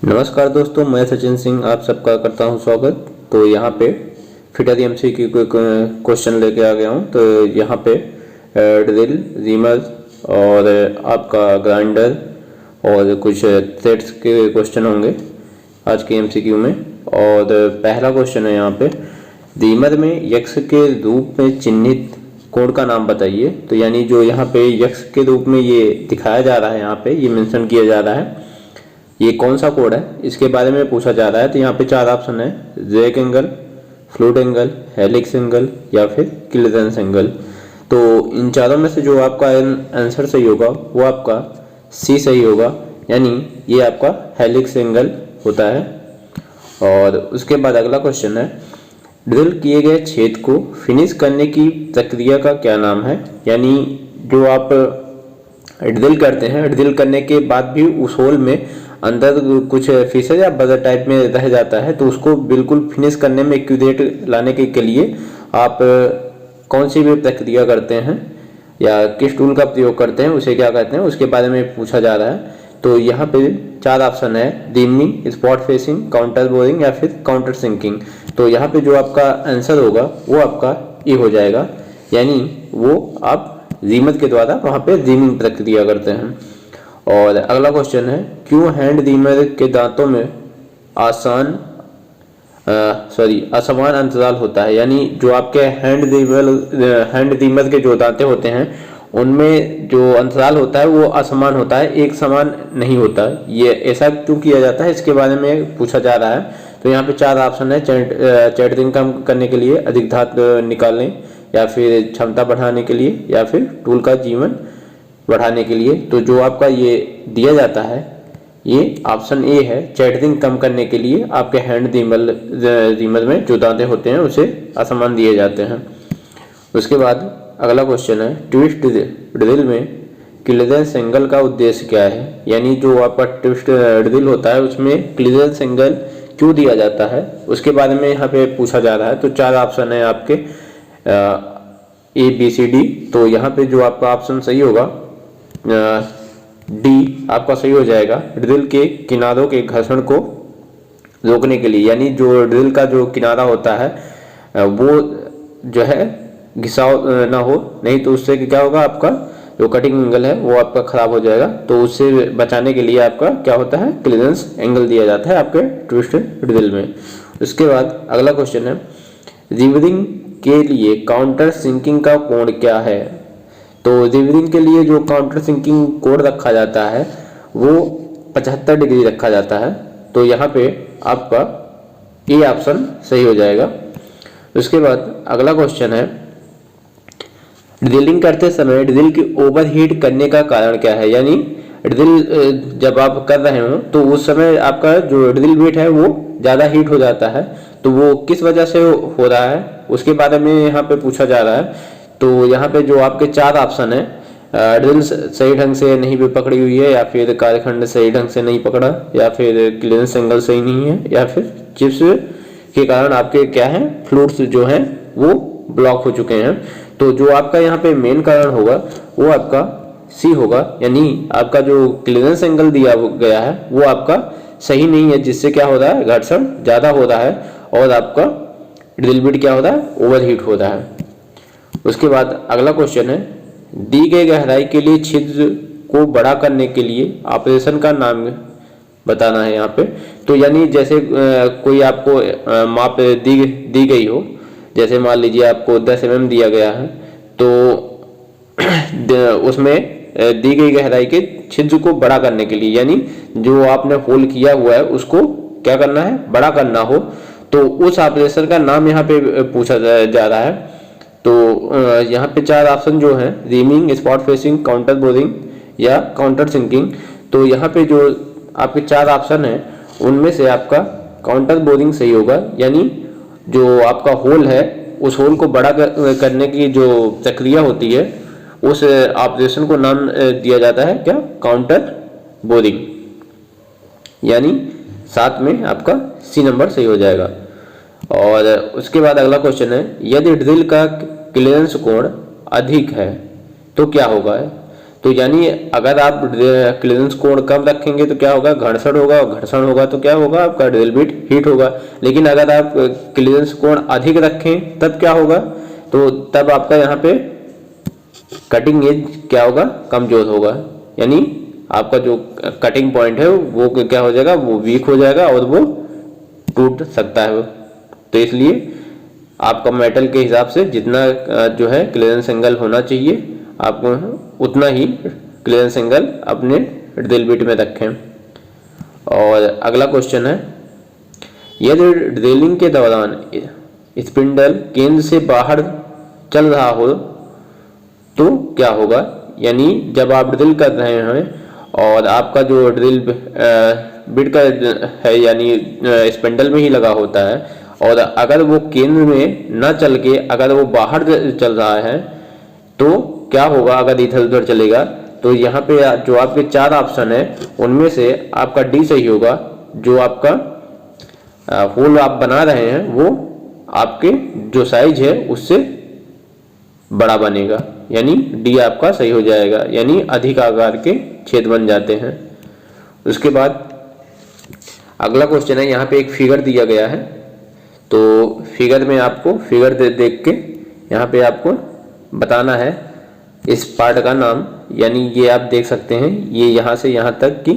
नमस्कार दोस्तों, मैं सचिन सिंह आप सबका करता हूं स्वागत। तो यहाँ पे फिटर एमसीक्यू की क्वेश्चन लेके आ गया हूं। तो यहाँ पे ड्रिल, रीमर और आपका ग्राइंडर और कुछ थ्रेड्स के क्वेश्चन होंगे आज के एमसीक्यू में। और पहला क्वेश्चन है यहाँ पे, रीमर में यक्ष के रूप में चिन्हित कोड का नाम बताइए। तो यानी जो यहाँ पे यक्ष के रूप में ये दिखाया जा रहा है, यहाँ पे ये मेंशन किया जा रहा है, ये कौन सा कोड है इसके बारे में पूछा जा रहा है। तो यहाँ पे चार ऑप्शन है, rack angle, flute angle, helix angle या फिर क्लीयरेंस एंगल। तो इन चारों में से जो आपका आंसर सही होगा वो आपका सी सही होगा, यानी ये आपका हेलिक्स एंगल होता है। और उसके बाद अगला क्वेश्चन है, ड्रिल किए गए छेद को फिनिश करने की प्रक्रिया का क्या नाम है। यानी जो आप ड्रिल करते हैं, ड्रिल करने के बाद भी उस होल में अंदर कुछ फीसर या बजर टाइप में रह जाता है, तो उसको बिल्कुल फिनिश करने में एक्यूरेट लाने के लिए आप कौन सी भी प्रक्रिया करते हैं या किस टूल का प्रयोग करते हैं, उसे क्या कहते हैं, उसके बारे में पूछा जा रहा है। तो यहाँ पे चार ऑप्शन है, reaming, spot facing, counter boring या फिर काउंटर सिंकिंग। तो यहाँ पे जो आपका आंसर होगा वो आपका ए हो जाएगा, यानी वो आप रीमर के द्वारा वहाँ पे रीमिंग प्रक्रिया करते हैं। और अगला क्वेश्चन है, क्यों हैंड रीमर के दांतों में असमान अंतराल होता है। यानी जो आपके हैंड रीमर के जो दांते होते हैं उनमें जो अंतराल होता है वो असमान होता है, एक समान नहीं होता। ये ऐसा क्यों किया जाता है इसके बारे में पूछा जा रहा है। तो यहाँ पे चार ऑप्शन है, चैटरिंग कम करने के लिए, अधिक धात निकालने, या फिर क्षमता बढ़ाने के लिए, या फिर टूल का जीवन बढ़ाने के लिए। तो जो आपका ये दिया जाता है ये ऑप्शन ए है, चैटरिंग कम करने के लिए आपके हैंड रीमर में जो दांते होते हैं उसे असमान दिए जाते हैं। उसके बाद अगला क्वेश्चन है, ट्विस्ट ड्रिल में क्लीयरेंस एंगल का उद्देश्य क्या है। यानी जो आपका ट्विस्ट ड्रिल होता है उसमें क्लीयरेंस एंगल क्यों दिया जाता है उसके बारे में यहाँ पे पूछा जा रहा है। तो चार ऑप्शन है आपके, ए बी सी डी। तो यहाँ पे जो आपका ऑप्शन सही होगा डी आपका सही हो जाएगा, ड्रिल के किनारों के घर्षण को रोकने के लिए। यानी जो ड्रिल का जो किनारा होता है वो जो है घिसाव ना हो, नहीं तो उससे क्या होगा, आपका जो कटिंग एंगल है वो आपका खराब हो जाएगा। तो उससे बचाने के लिए आपका क्या होता है, क्लीयरेंस एंगल दिया जाता है आपके ट्विस्ट ड्रिल में। उसके बाद अगला क्वेश्चन है, रिवरिंग के लिए काउंटर सिंकिंग का कोण क्या है। तो रिवरिंग के लिए जो काउंटर सिंकिंग कोड रखा जाता है वो 75 डिग्री रखा जाता है। तो यहाँ पे आपका ए ऑप्शन सही हो जाएगा। उसके बाद अगला क्वेश्चन है, ड्रिलिंग करते समय ड्रिल की ओवरहीट करने का कारण क्या है। यानी ड्रिल जब आप कर रहे हो तो उस समय आपका जो ड्रिल बिट है वो ज़्यादा हीट हो जाता है, तो वो किस वजह से हो रहा है उसके बारे में यहाँ पे पूछा जा रहा है। तो यहाँ पे जो आपके चार ऑप्शन है, ड्रिल सही ढंग से नहीं भी पकड़ी हुई है, या फिर कार्यखंड सही ढंग से नहीं पकड़ा, या फिर क्लीयरेंस एंगल सही नहीं है, या फिर चिप्स के कारण आपके क्या है, फ्लूट्स जो हैं वो ब्लॉक हो चुके हैं। तो जो आपका यहाँ पे मेन कारण होगा वो आपका सी होगा, यानी आपका जो क्लीयरेंस एंगल दिया गया है वो आपका सही नहीं है, जिससे क्या हो रहा है, घर्षण ज़्यादा हो रहा है और आपका ड्रिल बिट क्या हो रहा है, ओवरहीट हो रहा है। उसके बाद अगला क्वेश्चन है, दी गई गहराई के लिए छिद्र को बड़ा करने के लिए ऑपरेशन का नाम बताना है यहाँ पे। तो यानी जैसे कोई आपको माप दी गई हो, जैसे मान लीजिए आपको 10 mm दिया गया है, तो उसमें दी गई गहराई के छिद्र को बड़ा करने के लिए, यानी जो आपने होल किया हुआ है उसको क्या करना है, बड़ा करना हो, तो उस ऑपरेशन का नाम यहाँ पे पूछा जा रहा है। तो यहाँ पे चार ऑप्शन जो हैं, reaming, spot facing, counter boring या काउंटर सिंकिंग। तो यहाँ पे जो आपके चार ऑप्शन हैं उनमें से आपका काउंटर बोरिंग सही होगा, यानी जो आपका होल है उस होल को बड़ा करने की जो प्रक्रिया होती है उस ऑपरेशन को नाम दिया जाता है क्या, काउंटर बोरिंग। यानी साथ में आपका सी नंबर सही हो जाएगा। और उसके बाद अगला क्वेश्चन है, यदि ड्रिल का क्लीयरेंस कोण अधिक है तो क्या होगा। तो यानी अगर आप क्लीयरेंस कोण कम रखेंगे तो क्या होगा, घर्षण होगा, और घर्षण होगा तो क्या होगा, आपका ड्रिल बिट हीट होगा। लेकिन अगर आप क्लीयरेंस कोण अधिक रखें तब क्या होगा, तो तब आपका यहाँ पे कटिंग एज क्या होगा, कमजोर होगा, यानी आपका जो कटिंग पॉइंट है वो क्या हो जाएगा, वो वीक हो जाएगा और वो टूट सकता है। तो इसलिए आपका मेटल के हिसाब से जितना जो है क्लीयरेंस एंगल होना चाहिए, आपको उतना ही क्लीयरेंस एंगल अपने ड्रिल बिट में रखें। और अगला क्वेश्चन है, यदि ड्रिलिंग के दौरान स्पिंडल केंद्र से बाहर चल रहा हो तो क्या होगा, यानी जब आप ड्रिल कर रहे हैं और आपका जो ड्रिल बिट का है यानी स्पिंडल में ही लगा होता है, और अगर वो केंद्र में न चल के अगर वो बाहर चल रहा है तो क्या होगा, अगर इधर उधर चलेगा। तो यहाँ पे जो आपके 4 ऑप्शन है उनमें से आपका डी सही होगा। जो आपका होल आप बना रहे हैं वो आपके जो साइज है उससे बड़ा बनेगा, यानी डी आपका सही हो जाएगा, यानी अधिक आकार के छेद बन जाते हैं। उसके बाद अगला क्वेश्चन है, यहाँ पे एक फिगर दिया गया है, तो फिगर में आपको फिगर देख के यहाँ पे आपको बताना है इस पार्ट का नाम, यानी ये आप देख सकते हैं, ये यहाँ से यहाँ तक की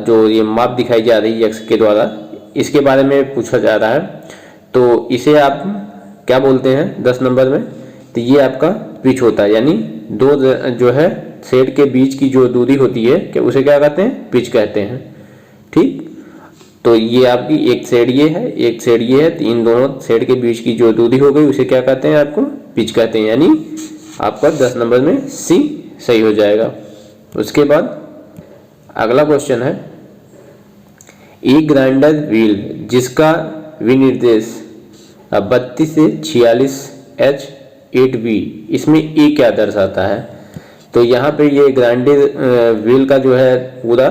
जो ये माप दिखाई जा रही है एक्स के द्वारा, इसके बारे में पूछा जा रहा है। तो इसे आप क्या बोलते हैं 10 नंबर में, तो ये आपका पिच होता है, यानी दो जो है सेट के बीच की जो दूरी होती है कि उसे क्या कहते हैं, पिच कहते हैं। ठीक, तो ये आपकी एक सेट ये है, एक सेट ये है, इन दोनों सेट के बीच की जो दूरी हो गई उसे क्या कहते हैं, आपको पिच कहते हैं, यानी आपका 10 नंबर में सी सही हो जाएगा। उसके बाद अगला क्वेश्चन है, एक ग्राइंडर व्हील जिसका विनिर्देश 32 से 46 H8V, इसमें ए क्या दर्शाता है। तो यहाँ पे ये ग्राइंडर व्हील का जो है पूरा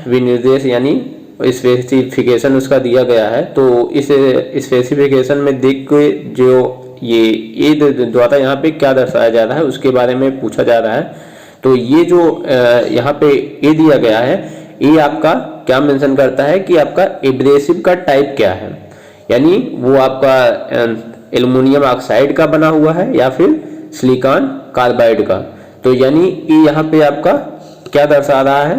विनिर्देश यानी स्पेसिफिकेशन उसका दिया गया है। तो इस स्पेसिफिकेशन में देख के जो ये ए द्वारा यहाँ पे क्या दर्शाया जा रहा है उसके बारे में पूछा जा रहा है। तो ये जो यहाँ पे ए दिया गया है, ए आपका क्या मेंशन करता है कि आपका एब्रेसिव का टाइप क्या है, यानी वो आपका एल्युमिनियम ऑक्साइड का बना हुआ है या फिर सिलिकॉन कार्बाइड का। तो यानी ये यहाँ पे आपका क्या दर्शा रहा है,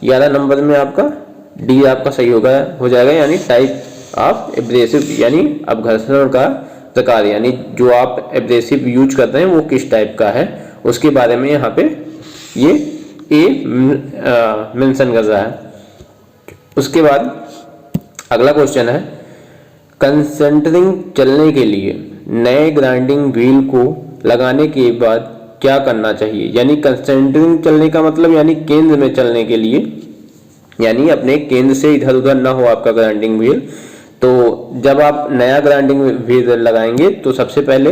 11 नंबर में आपका डी आपका सही हो जाएगा, यानी टाइप ऑफ एब्रेसिव, यानी अपघर्षण का प्रकार, यानी जो आप एब्रेसिव यूज करते हैं वो किस टाइप का है उसके बारे में यहाँ पे ये ए मेंशन कर रहा है। उसके बाद अगला क्वेश्चन है, कंसेंटरिंग चलने के लिए नए ग्राइंडिंग व्हील को लगाने के बाद क्या करना चाहिए, यानी कंसेंटरिंग चलने का मतलब यानी केंद्र में चलने के लिए, यानी अपने केंद्र से इधर उधर ना हो आपका ग्राइंडिंग व्हील। तो जब आप नया ग्राइंडिंग व्हील लगाएंगे तो सबसे पहले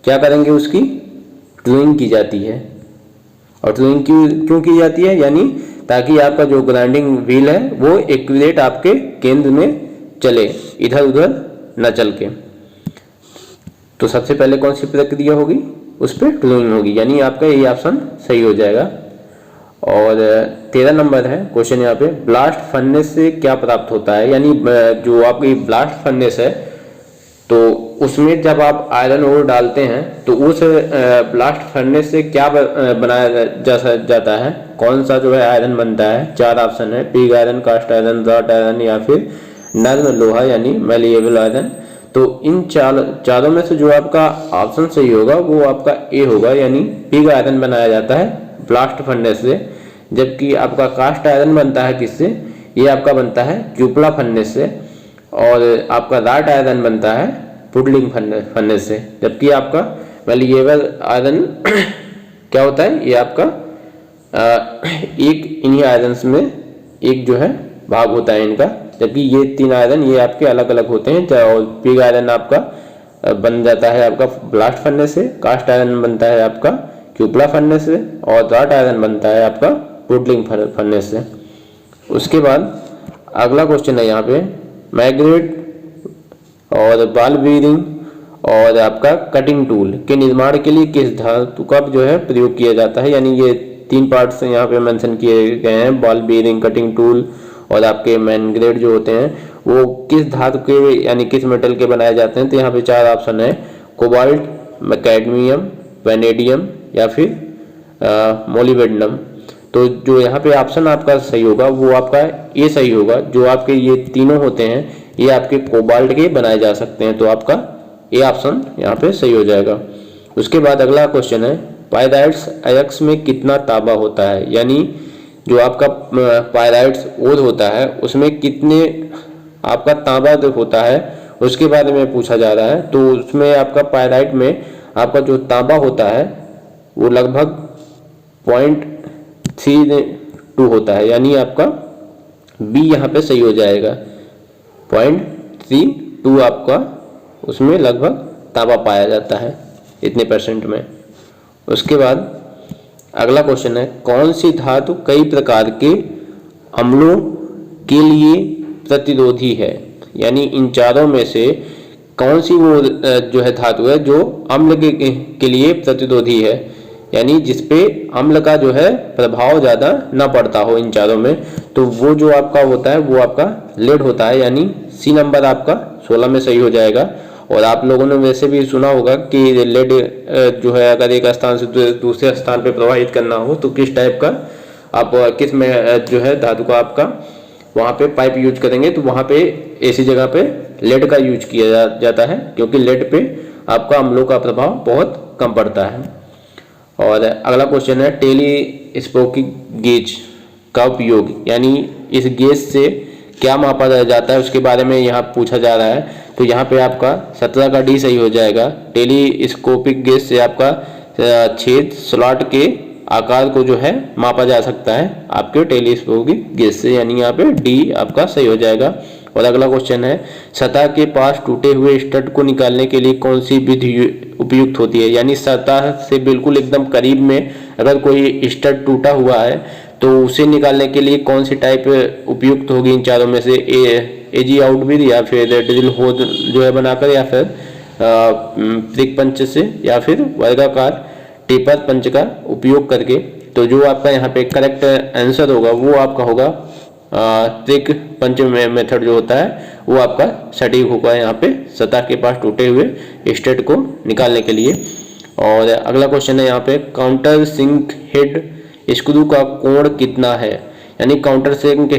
क्या करेंगे, उसकी ड्रिलिंग की जाती है। और ड्रिलिंग क्यों की जाती है, यानी ताकि आपका जो ग्राइंडिंग व्हील है वो एक्यूरेट आपके केंद्र में चले, इधर उधर न चल के। तो सबसे पहले कौन सी प्रक्रिया होगी, उस पर ड्रिलिंग होगी, यानी आपका ये ऑप्शन सही हो जाएगा। और 13 नंबर है क्वेश्चन यहाँ पे, ब्लास्ट फर्नेस से क्या प्राप्त होता है, यानी जो आपकी ब्लास्ट फर्नेस है तो उसमें जब आप आयरन ओर डालते हैं तो उस ब्लास्ट फर्नेस से क्या बनाया जाता है, कौन सा जो है आयरन बनता है। 4 ऑप्शन है, pig iron, cast iron, wrought iron या फिर नर्म लोहा यानी मैलिएबल आयरन। तो इन चारों में से जो आपका ऑप्शन सही होगा वो आपका ए होगा, यानी पिग आयरन बनाया जाता है ब्लास्ट फर्नेस से, जबकि आपका कास्ट आयरन बनता है किससे, ये आपका बनता है क्यूपला फर्नेस से, और आपका रॉट आयरन बनता है पुडलिंग फर्नेस से, जबकि आपका मैलिएबल आयरन क्या होता है, ये आपका एक इन्हीं आयरन्स में एक जो है भाग होता है इनका, जबकि ये 3 आयरन ये आपके अलग अलग होते हैं। और पिग आयरन आपका बन जाता है आपका ब्लास्ट फर्नेस से, कास्ट आयरन बनता है आपका क्यूपला फर्नेस से, और रॉट आयरन बनता है आपका पुडलिंग फर्नेस से। उसके बाद अगला क्वेश्चन है यहाँ पे, मैग्नेट और बॉल बीयरिंग और आपका कटिंग टूल के निर्माण के लिए किस धातु का जो है प्रयोग किया जाता है। यानी ये 3 पार्ट्स यहाँ पे मेंशन किए गए हैं, बॉल बेयरिंग, कटिंग टूल और आपके मेन ग्रेड जो होते हैं वो किस धातु के यानी किस मेटल के बनाए जाते हैं। तो यहाँ पे 4 ऑप्शन है, कोबाल्ट, कैडमियम, वेनेडियम या फिर मोलिब्डेनम। तो जो यहाँ पे ऑप्शन आपका सही होगा वो आपका ये सही होगा, जो आपके ये तीनों होते हैं ये आपके कोबाल्ट के बनाए जा सकते हैं। तो आपका ये ऑप्शन यहाँ पे सही हो जाएगा। उसके बाद अगला क्वेश्चन है, पायराइट्स अयस्क में कितना तांबा होता है। यानी जो आपका पायराइट्स ओर होता है उसमें कितने आपका तांबा होता है उसके बारे में पूछा जा रहा है। तो उसमें आपका पायराइट में आपका जो तांबा होता है वो लगभग 0.32 होता है। यानी आपका बी यहाँ पे सही हो जाएगा, 0.32 आपका उसमें लगभग तांबा पाया जाता है इतने परसेंट में। उसके बाद अगला क्वेश्चन है, कौन सी धातु कई प्रकार के अम्लों के लिए प्रतिरोधी है। यानी इन चारों में से कौन सी वो जो है धातु है जो अम्ल के लिए प्रतिरोधी है, यानी जिसपे अम्ल का जो है प्रभाव ज़्यादा ना पड़ता हो इन चारों में। तो वो जो आपका होता है वो आपका लेड होता है, यानी सी नंबर आपका 16 में सही हो जाएगा। और आप लोगों ने वैसे भी सुना होगा कि लेड जो है अगर एक स्थान से दूसरे स्थान पे प्रवाहित करना हो तो किस टाइप का आप किस में जो है धातु का आपका वहाँ पे पाइप यूज करेंगे। तो वहाँ पे ऐसी जगह पे लेड का यूज किया जाता है, क्योंकि लेड पे आपका अम्लों का प्रभाव बहुत कम पड़ता है। और अगला क्वेश्चन है, टेलीस्कोपिक गेज का उपयोग, यानी इस गेज से क्या मापा जाता है उसके बारे में यहाँ पूछा जा रहा है। तो यहाँ पे आपका 17 का डी सही हो जाएगा। टेलीस्कोपिक गेज से आपका छेद स्लॉट के आकार को जो है मापा जा सकता है आपके टेलीस्कोपिक गेज से, यानी यहाँ पे डी आपका सही हो जाएगा। और अगला क्वेश्चन है, सतह के पास टूटे हुए स्टड को निकालने के लिए कौन सी विधि उपयुक्त होती है। यानी सतह से बिल्कुल एकदम करीब में अगर कोई स्टड टूटा हुआ है तो उसे निकालने के लिए कौन सी टाइप उपयुक्त होगी इन चारों में से, एजी आउट विधि या फिर ड्रिल होल जो है बनाकर, या फिर प्रिक पंच से, या फिर वर्गाकार टेपर पंच का उपयोग करके। तो जो आपका यहाँ पे करेक्ट आंसर होगा वो आपका होगा प्रिक पंच मेथड जो होता है वो आपका सटीक होगा यहाँ पे सतह के पास टूटे हुए स्टड को निकालने के लिए। और अगला क्वेश्चन है यहाँ पे, काउंटर सिंक हेड स्क्रू का कोण कितना है। यानी काउंटर सिंक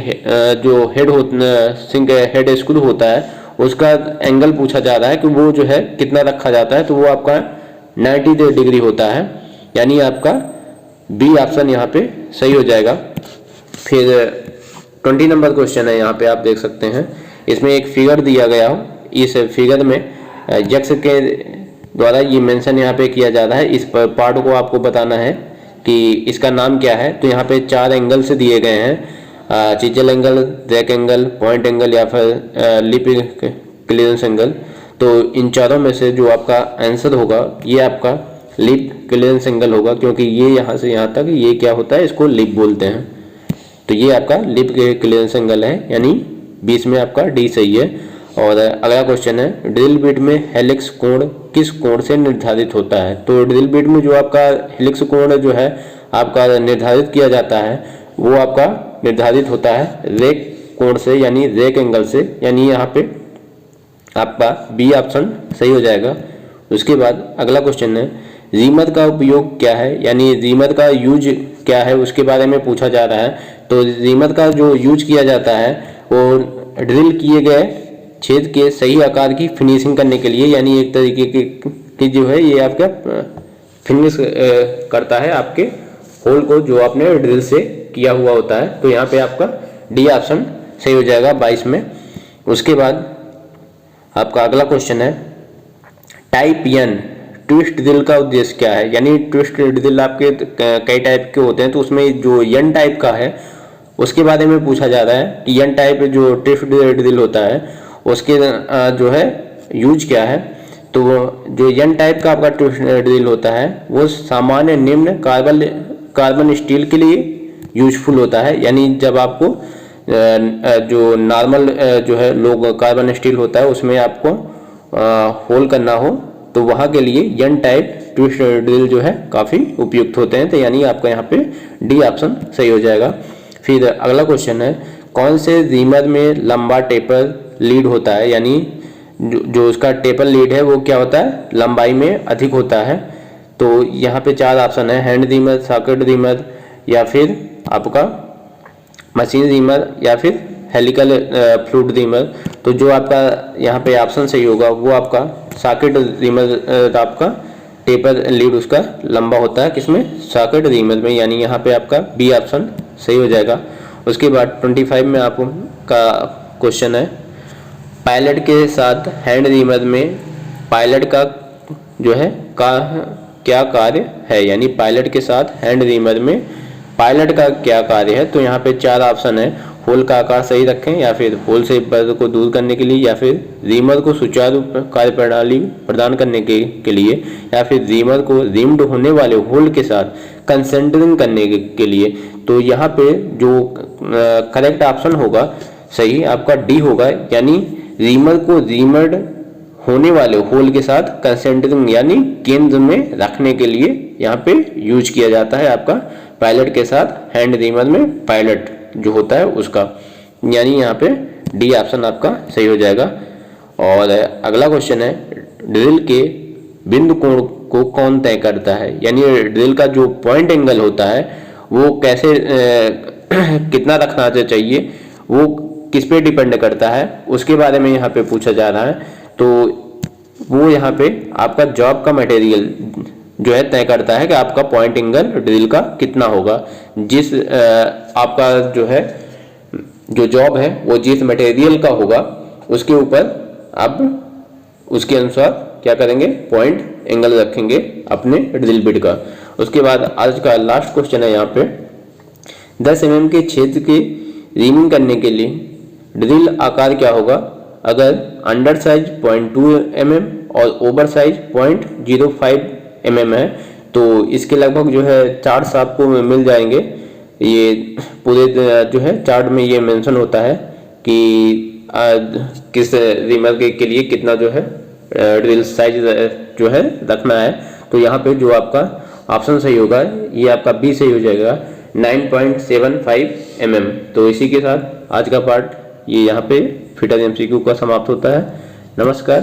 जो सिंक हेड स्क्रू होता है उसका एंगल पूछा जा रहा है कि वो जो है कितना रखा जाता है। तो वो आपका 90 डिग्री होता है, यानी आपका बी ऑप्शन यहाँ पे सही हो जाएगा। फिर 20 नंबर क्वेश्चन है, यहाँ पे आप देख सकते हैं इसमें एक फिगर दिया गया हो, इस फिगर में यक्ष के द्वारा ये मेंशन यहाँ पे किया जा रहा है। इस पार्ट को आपको बताना है कि इसका नाम क्या है। तो यहाँ पे 4 एंगल से दिए गए हैं, chisel angle, rack angle, point angle या फिर लिप क्लियरेंस एंगल। तो इन चारों में से जो आपका आंसर होगा ये आपका लिप क्लियरेंस एंगल होगा, क्योंकि ये यहाँ से यहाँ तक ये क्या होता है, इसको लिप बोलते हैं। तो ये आपका लिप क्लियरेंस एंगल है, यानी 20 में आपका डी सही है। और अगला क्वेश्चन है, ड्रिल बिट में हेलिक्स कोण किस कोण से निर्धारित होता है। तो ड्रिल बिट में जो आपका हेलिक्स कोण जो है आपका निर्धारित किया जाता है वो आपका निर्धारित होता है रेक कोण से, यानी रेक एंगल से, यानी यहाँ पे आपका बी ऑप्शन सही हो जाएगा। उसके बाद अगला क्वेश्चन है, रीमर का उपयोग क्या है, यानी रीमर का यूज क्या है उसके बारे में पूछा जा रहा है। तो रीमर का जो यूज किया जाता है वो ड्रिल किए गए छेद के सही आकार की फिनिशिंग करने के लिए, यानी एक तरीके की जो है ये आपका फिनिश करता है आपके होल को जो आपने ड्रिल से किया हुआ होता है। तो यहाँ पे आपका डी ऑप्शन सही हो जाएगा 22 में। उसके बाद आपका अगला क्वेश्चन है, टाइप एन ट्विस्ट ड्रिल का उद्देश्य क्या है। यानी ट्विस्ट ड्रिल आपके कई टाइप के होते हैं, तो उसमें जो एन टाइप का है उसके बारे में पूछा जा रहा है कि एन टाइप जो ट्विस्ट ड्रिल होता है उसके जो है यूज क्या है। तो जो एन टाइप का आपका ट्विस्ट ड्रिल होता है वो सामान्य निम्न कार्बन स्टील के लिए यूजफुल होता है। यानी जब आपको जो नॉर्मल जो है लोग कार्बन स्टील होता है उसमें आपको होल करना हो तो वहाँ के लिए यन टाइप ट्विस्ट ड्रिल जो है काफ़ी उपयुक्त होते हैं। तो यानी आपका यहाँ पे डी ऑप्शन सही हो जाएगा। फिर अगला क्वेश्चन है, कौन से रीमर में लंबा टेपर लीड होता है, यानी जो उसका टेपर लीड है वो क्या होता है, लंबाई में अधिक होता है। तो यहाँ पे 4 ऑप्शन है, हैंड रीमर, सॉकेट रीमर, या फिर आपका मशीन रीमर, या फिर हेलिकल फ्लूइड रीमर। तो जो आपका यहाँ पे ऑप्शन सही होगा वो आपका सॉकेट रीमर, आपका टेपर लीड उसका लंबा होता है, किसमें, सॉकेट रीमर में, यानी यहाँ पे आपका बी ऑप्शन सही हो जाएगा। उसके बाद 25 में आपका क्वेश्चन है, पायलट के साथ हैंड रीमर में पायलट का जो है क्या कार्य है, यानी पायलट के साथ हैंड रीमर में पायलट का क्या कार्य है। तो यहाँ पे 4 ऑप्शन है, होल का आकार सही रखें, या फिर होल से बर्द को दूर करने के लिए, या फिर रीमर को सुचारू कार्य प्रणाली प्रदान करने के लिए, या फिर रीमर को रिम्ड होने वाले होल के साथ कंसेंट्रिंग करने के लिए। तो यहाँ पे जो करेक्ट ऑप्शन होगा सही आपका डी होगा, यानी रीमर को रीमर्ड होने वाले होल के साथ कंसेंट्रिंग यानी केंद्र में रखने के लिए यहाँ पे यूज किया जाता है आपका पायलट के साथ हैंड रीमर में पायलट जो होता है उसका, यानी यहाँ पे डी ऑप्शन आपका सही हो जाएगा। और अगला क्वेश्चन है, ड्रिल के बिंदु कोण को कौन तय करता है, यानी ड्रिल का जो पॉइंट एंगल होता है वो कैसे कितना रखना चाहिए, वो किस पे डिपेंड करता है, उसके बारे में यहाँ पे पूछा जा रहा है। तो वो यहाँ पे आपका जॉब का मटेरियल जो है तय करता है कि आपका पॉइंट एंगल ड्रिल का कितना होगा। जिस आपका जो है जो जॉब है वो जिस मटेरियल का होगा उसके ऊपर आप उसके अनुसार क्या करेंगे, पॉइंट एंगल रखेंगे अपने ड्रिल बिट का। उसके बाद आज का लास्ट क्वेश्चन है यहाँ पे, 10 mm के क्षेत्र की रीमिंग करने के लिए ड्रिल आकार क्या होगा अगर अंडर साइज 0.2 mm और ओवर साइज 0.05 mm है। तो इसके लगभग जो है चार्ट्स आपको मिल जाएंगे, ये पूरे जो है चार्ट में ये मेंशन होता है कि किस रीमर के लिए कितना जो है ड्रिल साइज जो है रखना है। तो यहाँ पे जो आपका ऑप्शन सही होगा ये आपका बी सही हो जाएगा, 9.75 mm। तो इसी के साथ आज का पार्ट ये यहाँ पे फिटर एमसीक्यू का समाप्त होता है। नमस्कार,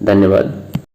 धन्यवाद।